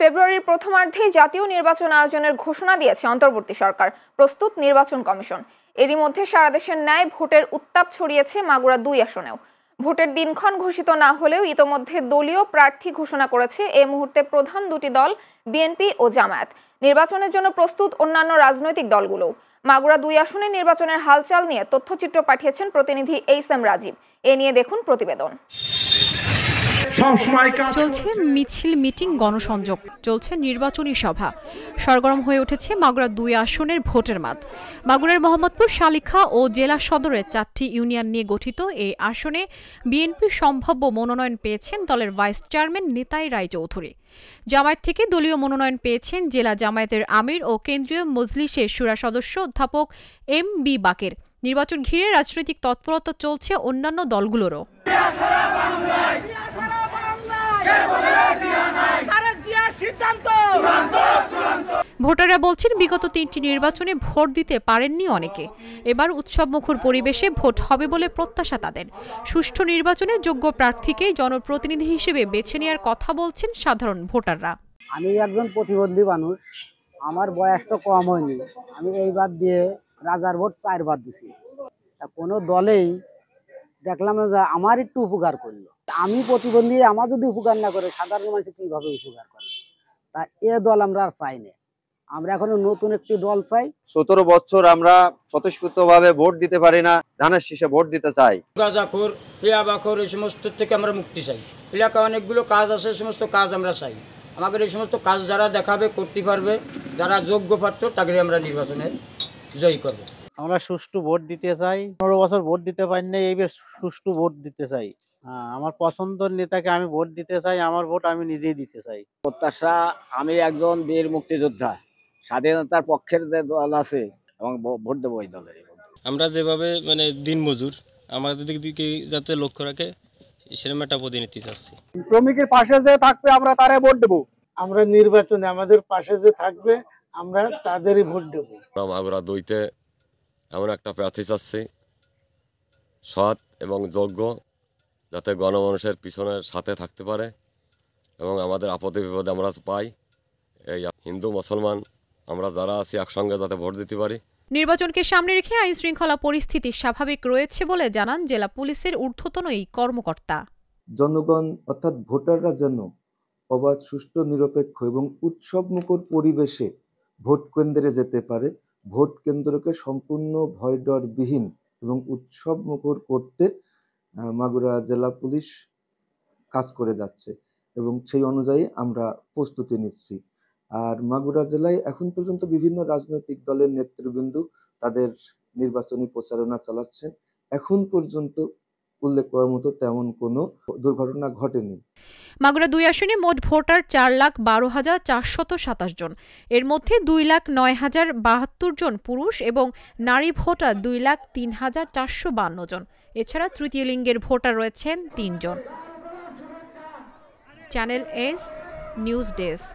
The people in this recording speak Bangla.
ফেব্রুয়ারির প্রথমার্ধেই জাতীয় নির্বাচন আয়োজনের ঘোষণা দিয়েছে অন্তর্বর্তী সরকার। প্রস্তুত নির্বাচন কমিশন। এরই মধ্যে সারা দেশের ন্যায় ভোটের উত্তাপ ছড়িয়েছে মাগুরা 2 আসনেও। ভোটের দিনক্ষণ ঘোষিত না হলেও ইতোমধ্যে দলীয় প্রার্থী ঘোষণা করেছে এই মুহূর্তে প্রধান দুটি দল বিএনপি ও জামায়াত। নির্বাচনের জন্য প্রস্তুত অন্যান্য রাজনৈতিক দলগুলোও। মাগুরা 2 আসনে নির্বাচনের হালচাল নিয়ে তথ্যচিত্র পাঠিয়েছেন প্রতিনিধি এইচ.এম. রাজীব। এ নিয়ে দেখুন প্রতিবেদন। চলছে মিছিল, মিটিং, গণসংযোগ, চলছে নির্বাচনী সভা। সরগরম হয়ে উঠেছে মাগুরা 2 আসনের ভোটের মাঠ। মাগুরার মোহাম্মদপুর, শালিখা ও জেলা সদরের 4টি ইউনিয়ন নিয়ে গঠিত এই আসনে বিএনপির সম্ভাব্য মনোনয়ন পেয়েছেন দলের ভাইস চেয়ারম্যান নিতাই রায়চৌধুরী। জামায়াত থেকে দলীয় মনোনয়ন পেয়েছেন জেলা জামায়াতের আমির ও কেন্দ্রীয় মজলিসের শুরা সদস্য অধ্যাপক এম.বি. বাকের। নির্বাচন ঘিরে রাজনৈতিক তৎপরতা চলছে অন্যান্য দলগুলোরও। ভোটাররা বলছেন বিগত 3টি নির্বাচনে ভোট দিতে পারেননি অনেকে। এবার উৎসবমুখর পরিবেশে ভোট হবে বলে প্রত্যাশা তাদের। সুষ্ঠু নির্বাচনে যোগ্য প্রার্থীকে জনপ্রতিনিধি হিসেবে বেছে নেওয়ার কথা বলছেন সাধারণ ভোটাররা। আমি একজন প্রতিবন্ধী মানুষ, আমার বয়স তো কম হয়নি। আমি এইবার দিয়ে রাজার ভোট 4 বার দিছি। কোনো দলেই দেখলাম না যে আমার একটু উপকার করলো। আমি প্রতিবন্ধী, আমার যদি উপকার না করে সাধারণ মানুষ কিভাবে উপকার করবে? তা এ দল আমরা আর চাই না। আমরা এখন নতুন একটি দল চাই। 17 বছর আমরা স্বতঃস্ফূর্তভাবে ভোট দিতে পারি না, ধানের শীষে ভোট দিতে চাই। গাঁজাখোর, ইয়াবাখোর এই সমস্ত থেকে আমরা মুক্তি চাই। এলাকায় অনেকগুলো কাজ আছে, সমস্ত কাজ আমরা চাই। আমাদের এই সমস্ত কাজ যারা দেখাবে, করতে পারবে, যারা যোগ্য পাত্র তাকে আমরা নির্বাচনে জয়ী করব। আমরা সুষ্ঠু ভোট দিতে চাই। 15 বছর ভোট দিতে পারি না, এইবার সুষ্ঠু ভোট দিতে চাই। আমার পছন্দের নেতাকে আমি ভোট দিতে চাই, আমার ভোট আমি নিজেই দিতে চাই। প্রত্যাশা, আমি একজন বীর মুক্তিযোদ্ধা, স্বাধীনতার পক্ষের যে দল আছে এবং ভোট দেবো ওই দলের। আমরা যেভাবে দিন মজুর, আমাদের দিকে যাতে লক্ষ্য রাখে সেরকম একটা প্রতিনিধি চাচ্ছি। শ্রমিকের পাশে যে থাকবে আমরা তারে ভোট দেবো। আমরা নির্বাচনে আমাদের পাশে যে থাকবে আমরা তাদেরই ভোট দেবো। মাগুরা 2তে এমন একটা প্রার্থী চাচ্ছি, সৎ এবং যোগ্য, যাতে গণমানুষের পিছনের সাথে থাকতে পারে এবং আমাদের আপদে বিপদে আমরা পাই। এই হিন্দু মুসলমান আমরা যারা আছি একসঙ্গে যাতে ভোট দিতে পারি। নির্বাচনকে সামনে রেখে আইন শৃঙ্খলা পরিস্থিতি স্বাভাবিক রয়েছে বলে জানান জেলা পুলিশের ঊর্ধ্বতন এই কর্মকর্তা। জনগণ অর্থাৎ ভোটাররা যেন অবাধ, সুষ্ঠু, নিরপেক্ষ এবং উৎসবমুখর পরিবেশে ভোট কেন্দ্রে যেতে পারে, ভোট কেন্দ্রকে সম্পূর্ণ ভয় ডরবিহীন এবং উৎসবমুখর করতে মাগুরা জেলা পুলিশ কাজ করে যাচ্ছে এবং সেই অনুযায়ী আমরা প্রস্তুতি নিচ্ছি। আর মাগুরা জেলায় এখন পর্যন্ত বিভিন্ন রাজনৈতিক দলের নেতৃবৃন্দ তাদের নির্বাচনী প্রচারণা চালাচ্ছেন। এখন পর্যন্ত উল্লেখ করার মতো তেমন কোনো দুর্ঘটনা ঘটেনি। মাগুরা 2 আসনে মোট ভোটার 4,12,427 জন। এর মধ্যে 2,09,072 জন পুরুষ এবং নারী ভোটার 2,03,452 জন। এছাড়া তৃতীয় লিঙ্গের ভোটার রয়েছেন 3 জন। Channel S news desk.